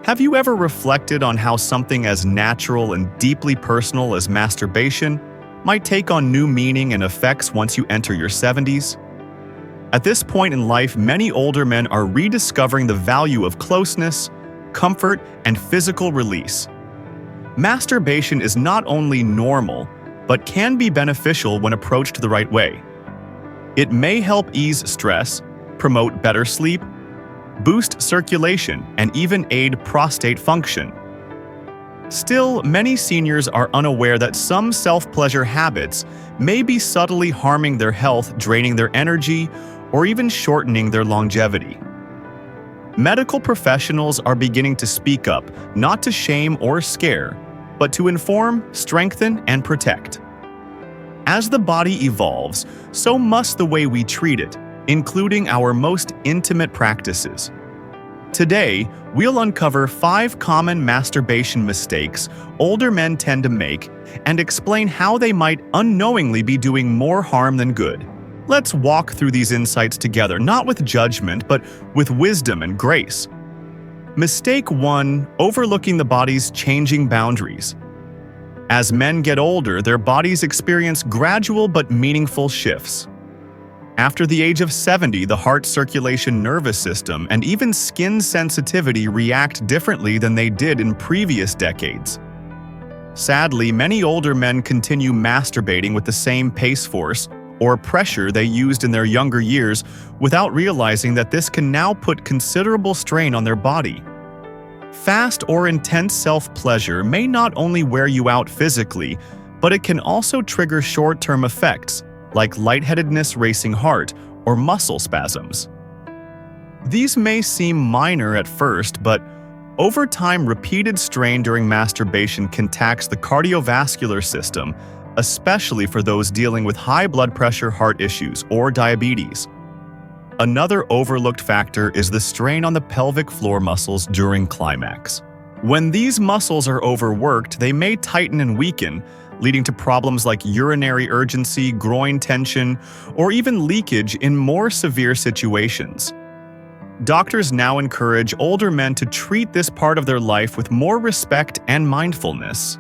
Have you ever reflected on how something as natural and deeply personal as masturbation might take on new meaning and effects once you enter your 70s? At this point in life, many older men are rediscovering the value of closeness, comfort, and physical release. Masturbation is not only normal, but can be beneficial when approached the right way. It may help ease stress, promote better sleep, boost circulation, and even aid prostate function. Still, many seniors are unaware that some self-pleasure habits may be subtly harming their health, draining their energy, or even shortening their longevity. Medical professionals are beginning to speak up, not to shame or scare, but to inform, strengthen, and protect. As the body evolves, so must the way we treat it, including our most intimate practices. Today, we'll uncover 5 common masturbation mistakes older men tend to make and explain how they might unknowingly be doing more harm than good. Let's walk through these insights together, not with judgment, but with wisdom and grace. Mistake 1: overlooking the body's changing boundaries. As men get older, their bodies experience gradual but meaningful shifts. After the age of 70, the heart circulation, nervous system, and even skin sensitivity react differently than they did in previous decades. Sadly, many older men continue masturbating with the same pace force or pressure they used in their younger years without realizing that this can now put considerable strain on their body. Fast or intense self-pleasure may not only wear you out physically, but it can also trigger short-term effects like lightheadedness, racing heart, or muscle spasms. These may seem minor at first, but over time, repeated strain during masturbation can tax the cardiovascular system, especially for those dealing with high blood pressure, heart issues, or diabetes. Another overlooked factor is the strain on the pelvic floor muscles during climax. When these muscles are overworked, they may tighten and weaken, leading to problems like urinary urgency, groin tension, or even leakage in more severe situations. Doctors now encourage older men to treat this part of their life with more respect and mindfulness.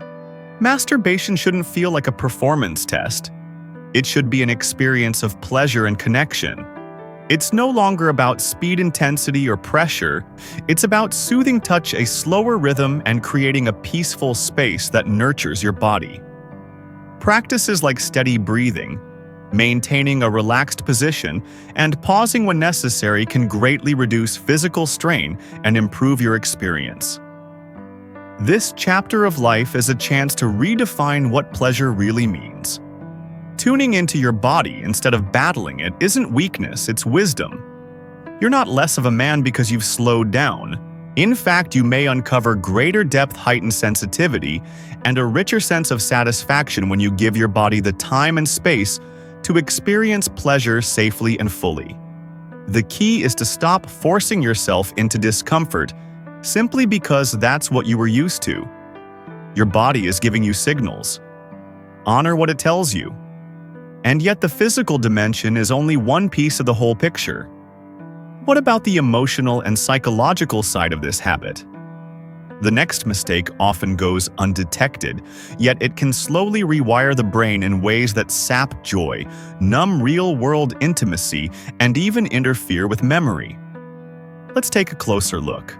Masturbation shouldn't feel like a performance test. It should be an experience of pleasure and connection. It's no longer about speed, intensity, or pressure. It's about soothing touch, a slower rhythm, and creating a peaceful space that nurtures your body. Practices like steady breathing, maintaining a relaxed position, and pausing when necessary can greatly reduce physical strain and improve your experience. This chapter of life is a chance to redefine what pleasure really means. Tuning into your body instead of battling it isn't weakness, it's wisdom. You're not less of a man because you've slowed down. In fact, you may uncover greater depth, heightened sensitivity, and a richer sense of satisfaction when you give your body the time and space to experience pleasure safely and fully. The key is to stop forcing yourself into discomfort simply because that's what you were used to. Your body is giving you signals. Honor what it tells you. And yet the physical dimension is only one piece of the whole picture. What about the emotional and psychological side of this habit? The next mistake often goes undetected, yet it can slowly rewire the brain in ways that sap joy, numb real-world intimacy, and even interfere with memory. Let's take a closer look.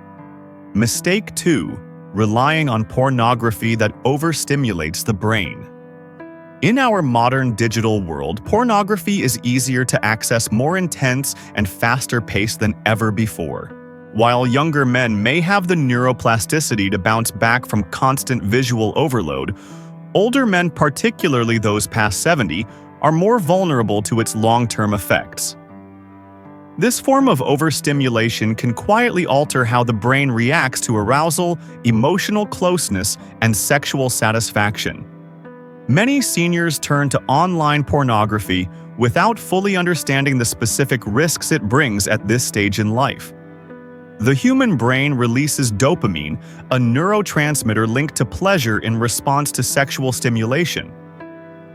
Mistake 2: relying on pornography that overstimulates the brain. In our modern digital world, pornography is easier to access, more intense and faster paced than ever before. While younger men may have the neuroplasticity to bounce back from constant visual overload, older men, particularly those past 70, are more vulnerable to its long-term effects. This form of overstimulation can quietly alter how the brain reacts to arousal, emotional closeness, and sexual satisfaction. Many seniors turn to online pornography without fully understanding the specific risks it brings at this stage in life. The human brain releases dopamine, a neurotransmitter linked to pleasure in response to sexual stimulation.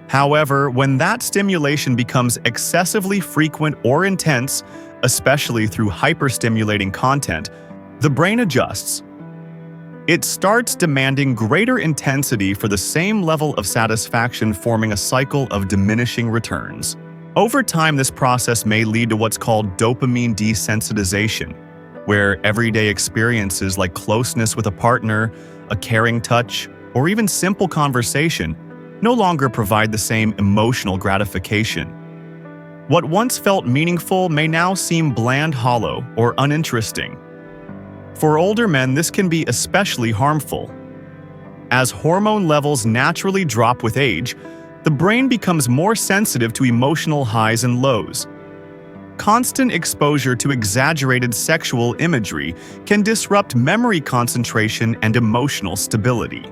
However, when that stimulation becomes excessively frequent or intense, especially through hyperstimulating content, the brain adjusts. It starts demanding greater intensity for the same level of satisfaction, forming a cycle of diminishing returns. Over time, this process may lead to what's called dopamine desensitization, where everyday experiences like closeness with a partner, a caring touch, or even simple conversation no longer provide the same emotional gratification. What once felt meaningful may now seem bland, hollow, or uninteresting. For older men, this can be especially harmful. As hormone levels naturally drop with age, the brain becomes more sensitive to emotional highs and lows. Constant exposure to exaggerated sexual imagery can disrupt memory concentration and emotional stability.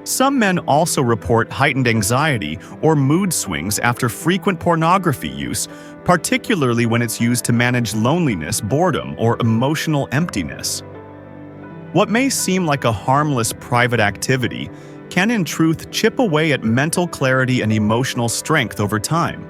Some men also report heightened anxiety or mood swings after frequent pornography use, particularly when it's used to manage loneliness, boredom, or emotional emptiness. What may seem like a harmless private activity can in truth chip away at mental clarity and emotional strength over time.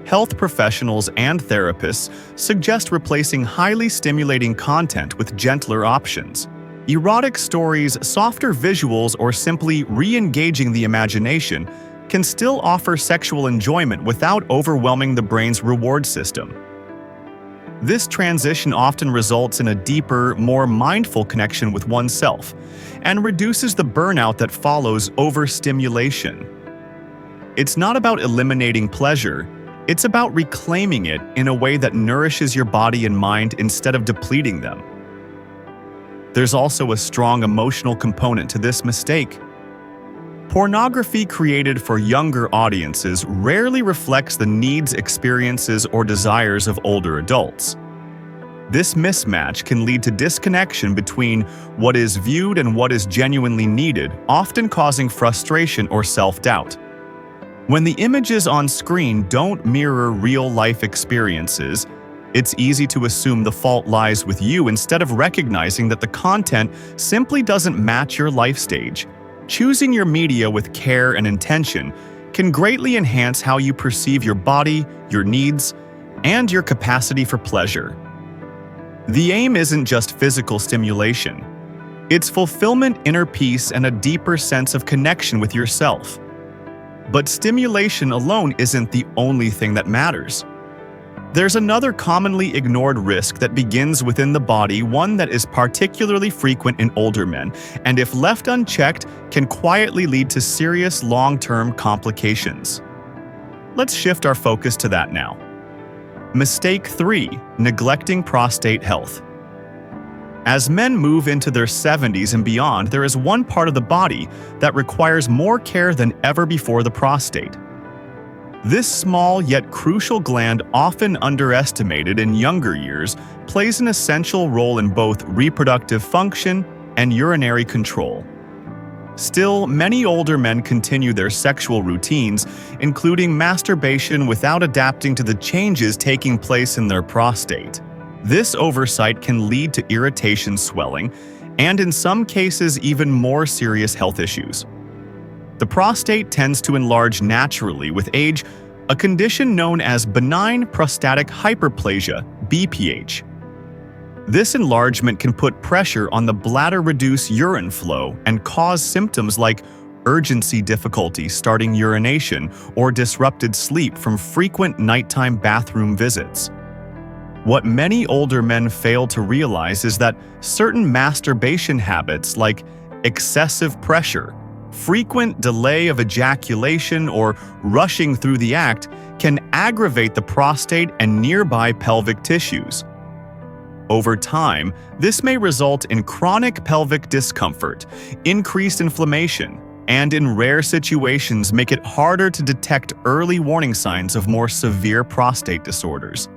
Health professionals and therapists suggest replacing highly stimulating content with gentler options. Erotic stories, softer visuals, or simply re-engaging the imagination can still offer sexual enjoyment without overwhelming the brain's reward system. This transition often results in a deeper, more mindful connection with oneself and reduces the burnout that follows overstimulation. It's not about eliminating pleasure, it's about reclaiming it in a way that nourishes your body and mind instead of depleting them. There's also a strong emotional component to this mistake. Pornography created for younger audiences rarely reflects the needs, experiences, or desires of older adults. This mismatch can lead to disconnection between what is viewed and what is genuinely needed, often causing frustration or self-doubt. When the images on screen don't mirror real-life experiences, it's easy to assume the fault lies with you instead of recognizing that the content simply doesn't match your life stage. Choosing your media with care and intention can greatly enhance how you perceive your body, your needs, and your capacity for pleasure. The aim isn't just physical stimulation. It's fulfillment, inner peace, and a deeper sense of connection with yourself. But stimulation alone isn't the only thing that matters. There's another commonly ignored risk that begins within the body, one that is particularly frequent in older men, and if left unchecked, can quietly lead to serious long-term complications. Let's shift our focus to that now. Mistake 3: neglecting prostate health. As men move into their 70s and beyond, there is one part of the body that requires more care than ever before: the prostate. This small yet crucial gland, often underestimated in younger years, plays an essential role in both reproductive function and urinary control. Still, many older men continue their sexual routines, including masturbation, without adapting to the changes taking place in their prostate. This oversight can lead to irritation, swelling, and in some cases even more serious health issues. The prostate tends to enlarge naturally with age, a condition known as benign prostatic hyperplasia, BPH. This enlargement can put pressure on the bladder, reduce urine flow, and cause symptoms like urgency difficulty starting urination or disrupted sleep from frequent nighttime bathroom visits. What many older men fail to realize is that certain masturbation habits like excessive pressure, frequent delay of ejaculation, or rushing through the act can aggravate the prostate and nearby pelvic tissues. Over time, this may result in chronic pelvic discomfort, increased inflammation, and in rare situations make it harder to detect early warning signs of more severe prostate disorders.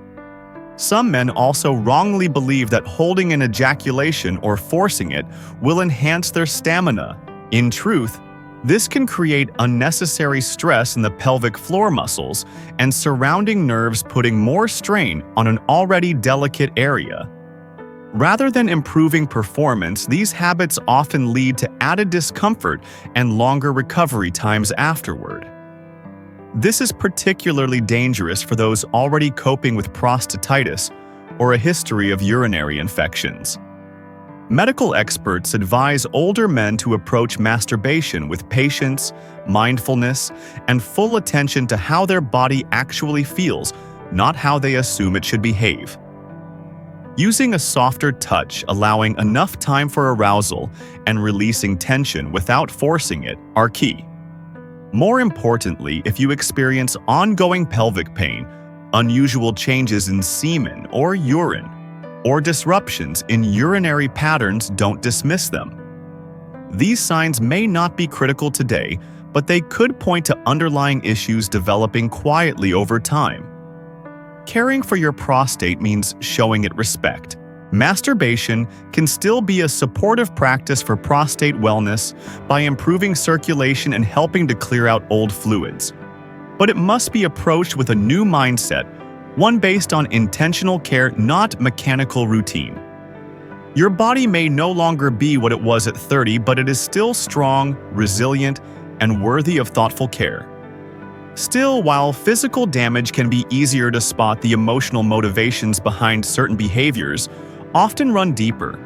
Some men also wrongly believe that holding an ejaculation or forcing it will enhance their stamina. In truth, this can create unnecessary stress in the pelvic floor muscles and surrounding nerves, putting more strain on an already delicate area. Rather than improving performance, these habits often lead to added discomfort and longer recovery times afterward. This is particularly dangerous for those already coping with prostatitis or a history of urinary infections. Medical experts advise older men to approach masturbation with patience, mindfulness, and full attention to how their body actually feels, not how they assume it should behave. Using a softer touch, allowing enough time for arousal, and releasing tension without forcing it are key. More importantly, if you experience ongoing pelvic pain, unusual changes in semen or urine, or disruptions in urinary patterns, don't dismiss them. These signs may not be critical today, but they could point to underlying issues developing quietly over time. Caring for your prostate means showing it respect. Masturbation can still be a supportive practice for prostate wellness by improving circulation and helping to clear out old fluids. But it must be approached with a new mindset, one based on intentional care, not mechanical routine. Your body may no longer be what it was at 30, but it is still strong, resilient, and worthy of thoughtful care. Still, while physical damage can be easier to spot, the emotional motivations behind certain behaviors often run deeper.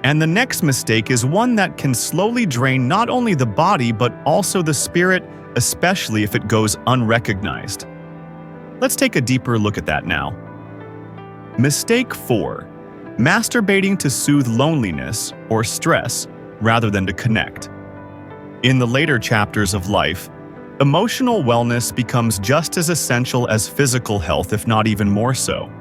And the next mistake is one that can slowly drain not only the body but also the spirit, especially if it goes unrecognized. Let's take a deeper look at that now. Mistake 4. Masturbating to soothe loneliness or stress rather than to connect. In the later chapters of life, emotional wellness becomes just as essential as physical health, if not even more so.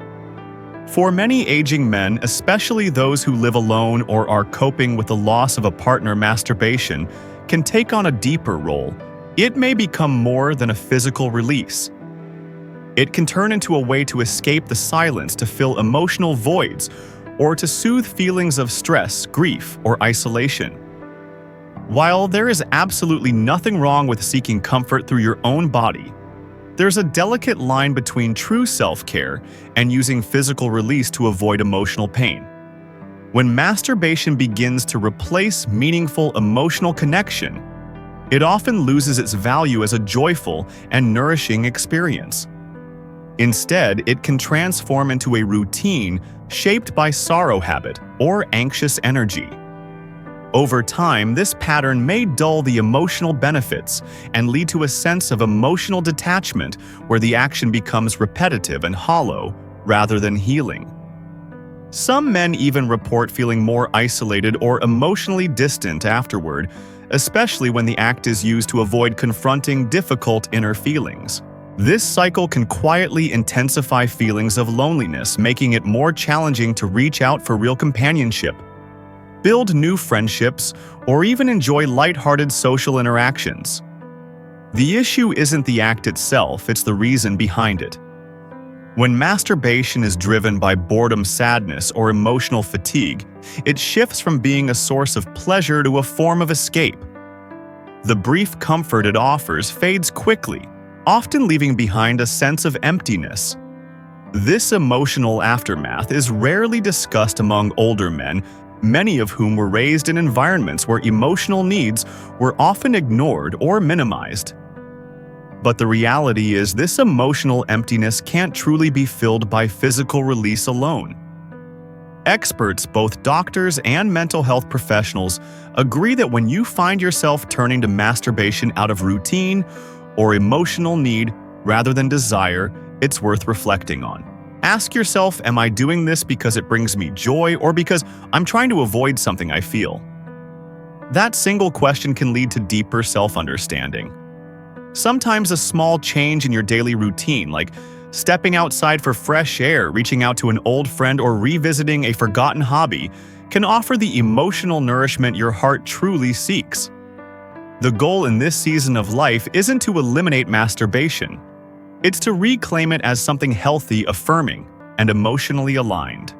For many aging men, especially those who live alone or are coping with the loss of a partner, masturbation can take on a deeper role. It may become more than a physical release. It can turn into a way to escape the silence, to fill emotional voids, or to soothe feelings of stress, grief, or isolation. While there is absolutely nothing wrong with seeking comfort through your own body, there's a delicate line between true self-care and using physical release to avoid emotional pain. When masturbation begins to replace meaningful emotional connection, it often loses its value as a joyful and nourishing experience. Instead, it can transform into a routine shaped by sorrow habit or anxious energy. Over time, this pattern may dull the emotional benefits and lead to a sense of emotional detachment where the action becomes repetitive and hollow rather than healing. Some men even report feeling more isolated or emotionally distant afterward, especially when the act is used to avoid confronting difficult inner feelings. This cycle can quietly intensify feelings of loneliness, making it more challenging to reach out for real companionship, build new friendships, or even enjoy lighthearted social interactions. The issue isn't the act itself, it's the reason behind it. When masturbation is driven by boredom, sadness, or emotional fatigue, it shifts from being a source of pleasure to a form of escape. The brief comfort it offers fades quickly, often leaving behind a sense of emptiness. This emotional aftermath is rarely discussed among older men, many of whom were raised in environments where emotional needs were often ignored or minimized. But the reality is, this emotional emptiness can't truly be filled by physical release alone. Experts, both doctors and mental health professionals, agree that when you find yourself turning to masturbation out of routine or emotional need rather than desire, it's worth reflecting on. Ask yourself, am I doing this because it brings me joy or because I'm trying to avoid something I feel? That single question can lead to deeper self-understanding. Sometimes a small change in your daily routine, like stepping outside for fresh air, reaching out to an old friend, or revisiting a forgotten hobby, can offer the emotional nourishment your heart truly seeks. The goal in this season of life isn't to eliminate masturbation. It's to reclaim it as something healthy, affirming, and emotionally aligned.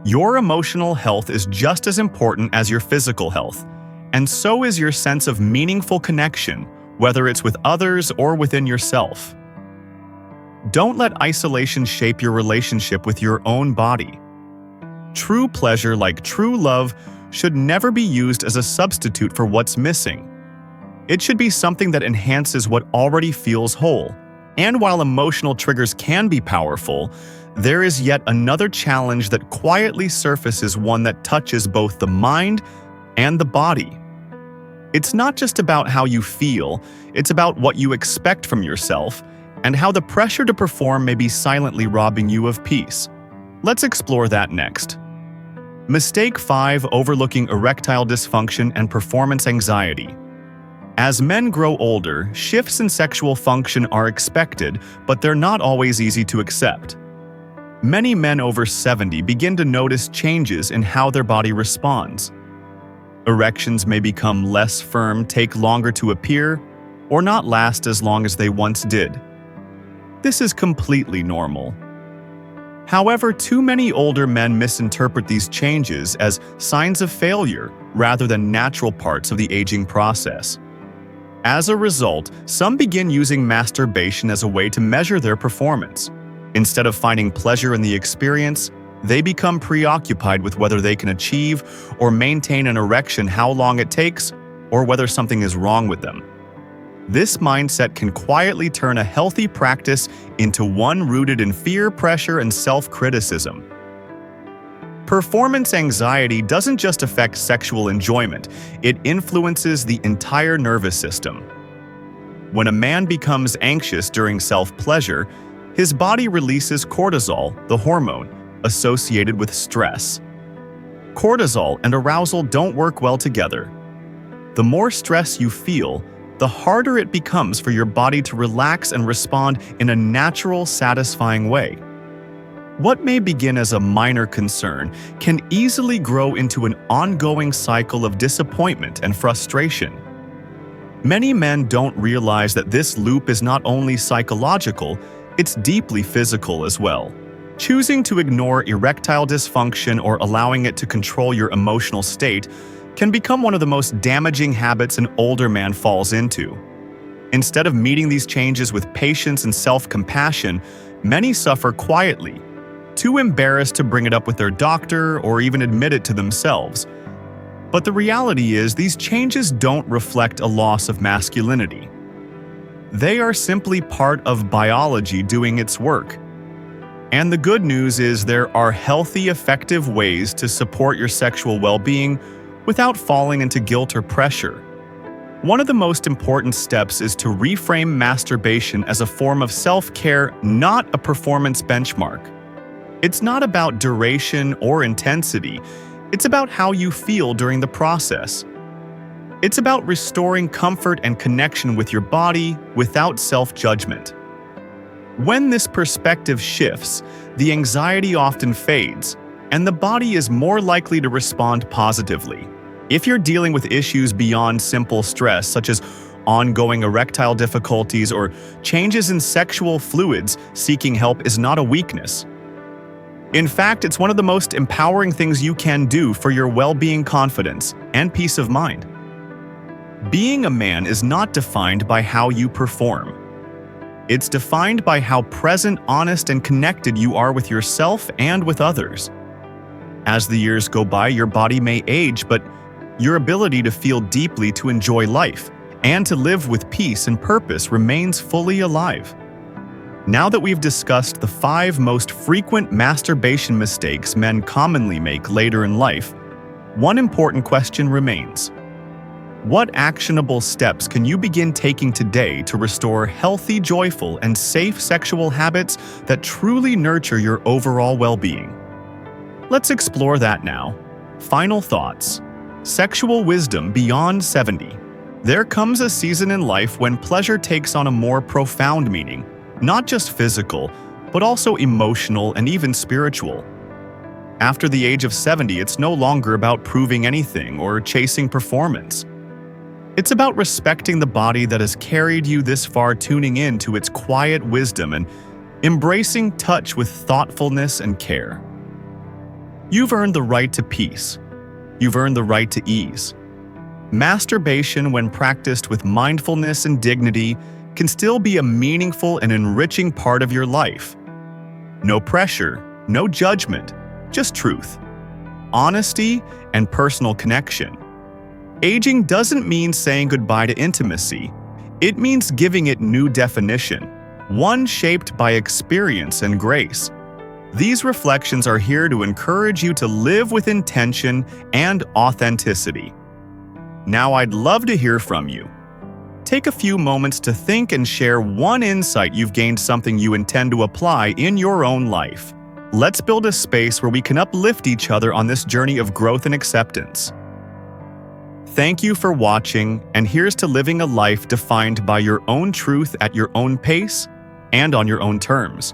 Your emotional health is just as important as your physical health, and so is your sense of meaningful connection, whether it's with others or within yourself. Don't let isolation shape your relationship with your own body. True pleasure, like true love, should never be used as a substitute for what's missing. It should be something that enhances what already feels whole. And while emotional triggers can be powerful, there is yet another challenge that quietly surfaces, one that touches both the mind and the body. It's not just about how you feel, it's about what you expect from yourself and how the pressure to perform may be silently robbing you of peace. Let's explore that next. Mistake 5: overlooking erectile dysfunction and performance anxiety. As men grow older, shifts in sexual function are expected, but they're not always easy to accept. Many men over 70 begin to notice changes in how their body responds. Erections may become less firm, take longer to appear, or not last as long as they once did. This is completely normal. However, too many older men misinterpret these changes as signs of failure rather than natural parts of the aging process. As a result, some begin using masturbation as a way to measure their performance. Instead of finding pleasure in the experience, they become preoccupied with whether they can achieve or maintain an erection, how long it takes, or whether something is wrong with them. This mindset can quietly turn a healthy practice into one rooted in fear, pressure, and self-criticism. Performance anxiety doesn't just affect sexual enjoyment, it influences the entire nervous system. When a man becomes anxious during self-pleasure, his body releases cortisol, the hormone associated with stress. Cortisol and arousal don't work well together. The more stress you feel, the harder it becomes for your body to relax and respond in a natural, satisfying way. What may begin as a minor concern can easily grow into an ongoing cycle of disappointment and frustration. Many men don't realize that this loop is not only psychological, it's deeply physical as well. Choosing to ignore erectile dysfunction or allowing it to control your emotional state can become one of the most damaging habits an older man falls into. Instead of meeting these changes with patience and self-compassion, many suffer quietly, too embarrassed to bring it up with their doctor or even admit it to themselves. But the reality is, these changes don't reflect a loss of masculinity. They are simply part of biology doing its work. And the good news is there are healthy, effective ways to support your sexual well-being without falling into guilt or pressure. One of the most important steps is to reframe masturbation as a form of self-care, not a performance benchmark. It's not about duration or intensity, it's about how you feel during the process. It's about restoring comfort and connection with your body without self-judgment. When this perspective shifts, the anxiety often fades, and the body is more likely to respond positively. If you're dealing with issues beyond simple stress, such as ongoing erectile difficulties or changes in sexual fluids, seeking help is not a weakness. In fact, it's one of the most empowering things you can do for your well-being, confidence, and peace of mind. Being a man is not defined by how you perform. It's defined by how present, honest, and connected you are with yourself and with others. As the years go by, your body may age, but your ability to feel deeply, to enjoy life, and to live with peace and purpose remains fully alive. Now that we've discussed the 5 most frequent masturbation mistakes men commonly make later in life, one important question remains. What actionable steps can you begin taking today to restore healthy, joyful, and safe sexual habits that truly nurture your overall well-being? Let's explore that now. Final thoughts. Sexual wisdom beyond 70. There comes a season in life when pleasure takes on a more profound meaning, not just physical, but also emotional and even spiritual. After the age of 70, it's no longer about proving anything or chasing performance. It's about respecting the body that has carried you this far, tuning in to its quiet wisdom and embracing touch with thoughtfulness and care. You've earned the right to peace. You've earned the right to ease. Masturbation, when practiced with mindfulness and dignity, can still be a meaningful and enriching part of your life. No pressure, no judgment, just truth, honesty, and personal connection. Aging doesn't mean saying goodbye to intimacy. It means giving it new definition, one shaped by experience and grace. These reflections are here to encourage you to live with intention and authenticity. Now I'd love to hear from you. Take a few moments to think and share one insight you've gained, something you intend to apply in your own life. Let's build a space where we can uplift each other on this journey of growth and acceptance. Thank you for watching, and here's to living a life defined by your own truth at your own pace and on your own terms.